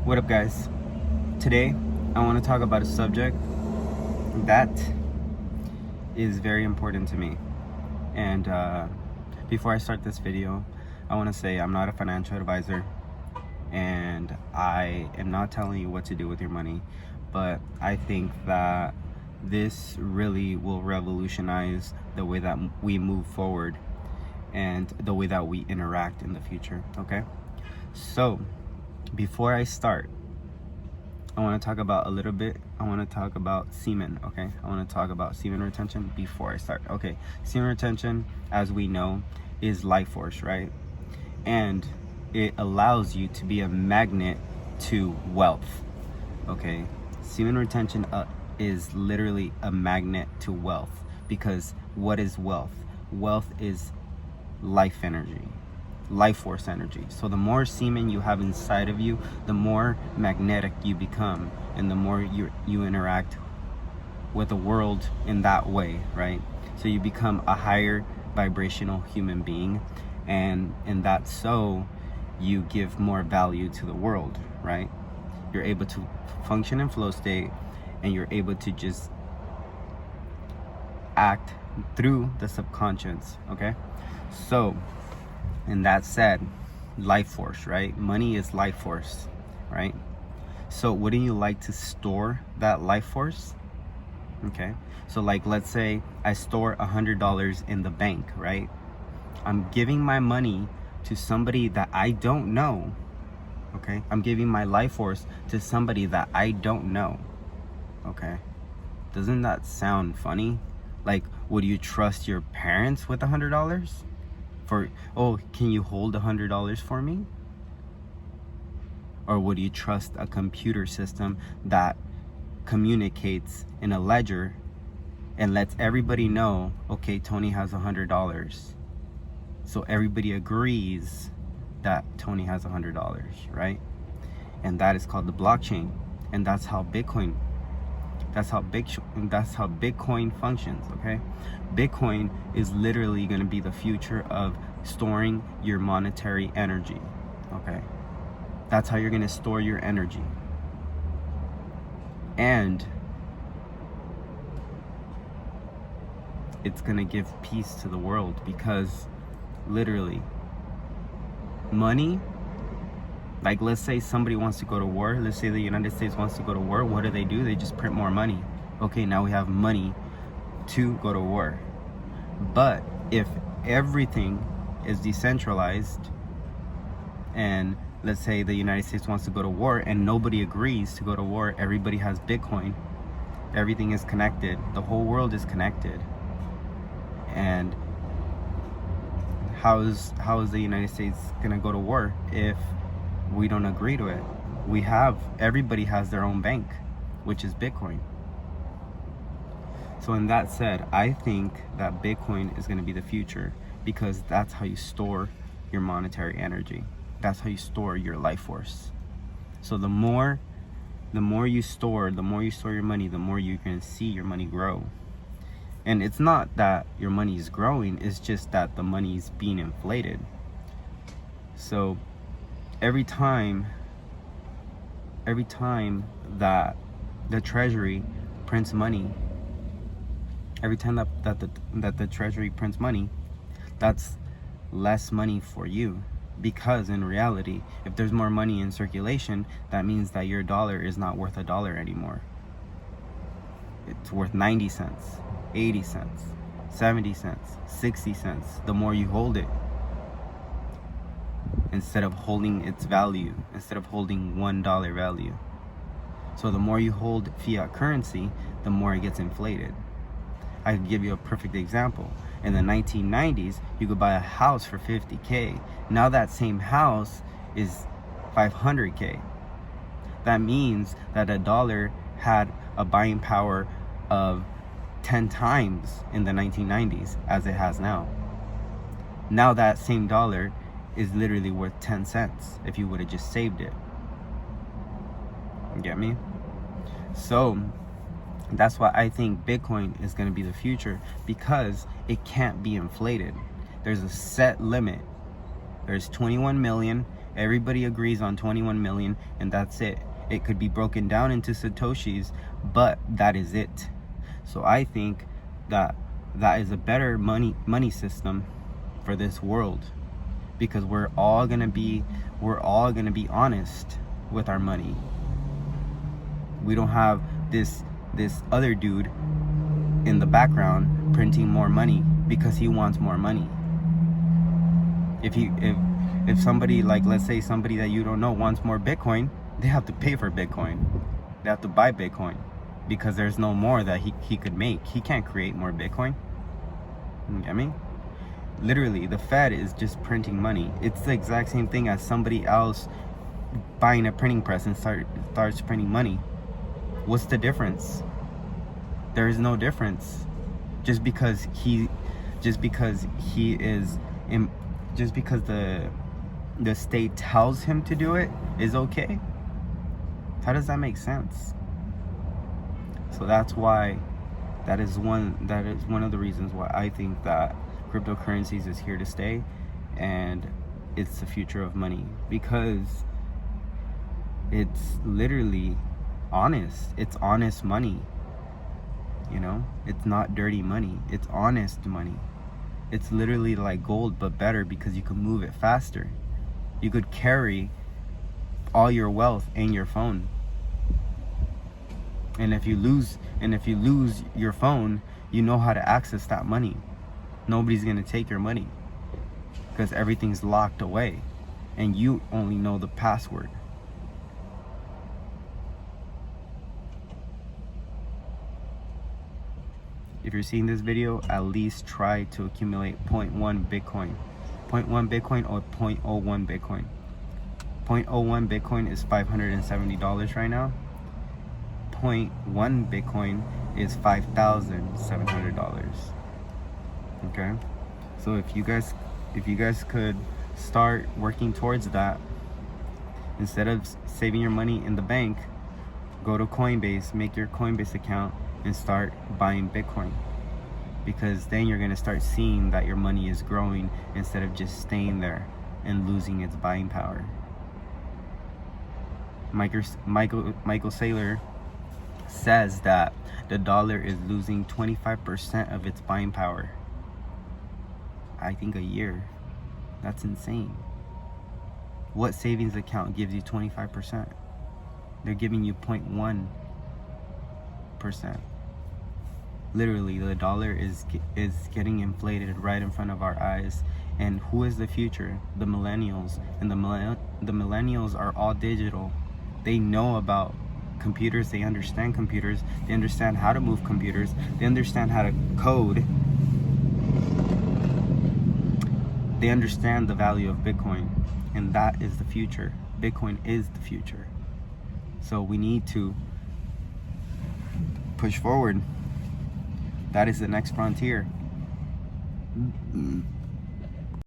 What up, guys? Today, I want to talk about a subject that is very important to me. And before I start this video, I want to say I'm not a financial advisor and I am not telling you what to do with your money, but I think that this really will revolutionize the way that we move forward and the way that we interact in the future, okay? So, before I start, I want to talk about I want to talk about semen, okay? I want to talk about semen retention before I start. Okay, semen retention, as we know, is life force, right? And it allows you to be a magnet to wealth, okay? Semen retention is literally a magnet to wealth, because what is wealth? Wealth is life energy, life force energy. So the more semen you have inside of you, the more magnetic you become, and the more you interact with the world in that way, right? So you become a higher vibrational human being, and in that, so you give more value to the world, right? You're able to function in flow state, and you're able to just act through the subconscious, okay? So, and that said, life force, right? Money is life force, right? So wouldn't you like to store that life force? Okay, so like, let's say I store $100 in the bank, right? I'm giving my money to somebody that I don't know, okay? I'm giving my life force to somebody that I don't know, okay? Doesn't that sound funny? Like, would you trust your parents with $100? Oh, can you hold $100 for me? Or would you trust a computer system that communicates in a ledger and lets everybody know, okay, Tony has $100, so everybody agrees that Tony has $100, right? And that is called the blockchain, and that's how Bitcoin functions, okay? Bitcoin is literally going to be the future of storing your monetary energy, okay? That's how you're going to store your energy. And it's going to give peace to the world, because literally, money, like, let's say somebody wants to go to war. Let's say the United States wants to go to war. What do? They just print more money. Okay, now we have money to go to war. But if everything is decentralized, and let's say the United States wants to go to war and nobody agrees to go to war, everybody has Bitcoin, everything is connected, the whole world is connected. And how is the United States gonna go to war if we don't agree to it? Everybody has their own bank, which is Bitcoin. So in that said, I think that Bitcoin is going to be the future, because that's how you store your monetary energy. That's how you store your life force. So the more you store your money, the more you can see your money grow. And it's not that your money is growing, it's just that the money is being inflated. So every time that the treasury prints money, every time that the treasury prints money, that's less money for you. Because in reality, if there's more money in circulation, that means that your dollar is not worth $1 anymore. It's worth 90 cents, 80 cents, 70 cents, 60 cents, the more you hold it. Instead of holding its value, instead of holding $1 value. So the more you hold fiat currency, the more it gets inflated. I can give you a perfect example. In the 1990s, you could buy a house for $50K. Now that same house is $500K. That means that a dollar had a buying power of 10 times in the 1990s as it has now. Now that same dollar is literally worth 10 cents if you would have just saved it. You get me? So that's why I think Bitcoin is going to be the future, because it can't be inflated. There's a set limit. There's 21 million Everybody agrees on 21 million, and that's it. It could be broken down into Satoshis, but that is it. So I think that is a better money system for this world, because we're all gonna be honest with our money. We don't have this other dude in the background printing more money because he wants more money. If somebody, like, let's say somebody that you don't know wants more Bitcoin, they have to pay for Bitcoin. They have to buy Bitcoin because there's no more that he could make. He can't create more Bitcoin. You get me? Literally, the Fed is just printing money. It's the exact same thing as somebody else buying a printing press and starts printing money. What's the difference? There is no difference. Just because the state tells him to do it is okay. How does that make sense? So that's why that is one of the reasons why I think that cryptocurrencies is here to stay, and it's the future of money, because it's literally honest. It's honest money. You know, it's not dirty money. It's honest money. It's literally like gold, but better, because you can move it faster. You could carry all your wealth in your phone. And if you lose your phone, you know how to access that money. Nobody's gonna take your money because everything's locked away, and you only know the password. If you're seeing this video, at least try to accumulate 0.1 Bitcoin. 0.1 Bitcoin or 0.01 Bitcoin. 0.01 Bitcoin is $570 right now. 0.1 Bitcoin is $5,700. Okay? So if you guys could start working towards that, instead of saving your money in the bank, go to Coinbase, make your Coinbase account, and start buying Bitcoin, because then you're going to start seeing that your money is growing instead of just staying there and losing its buying power. Michael Saylor says that the dollar is losing 25% of its buying power. I think a year. That's insane. What savings account gives you 25%? They're giving you 0.1%. Literally, the dollar is getting inflated right in front of our eyes. And who is the future? The millennials. And the millennials are all digital. They know about computers. They understand computers. They understand how to move computers. They understand how to code. They understand the value of Bitcoin. And that is the future. Bitcoin is the future. So we need to push forward. That is the next frontier.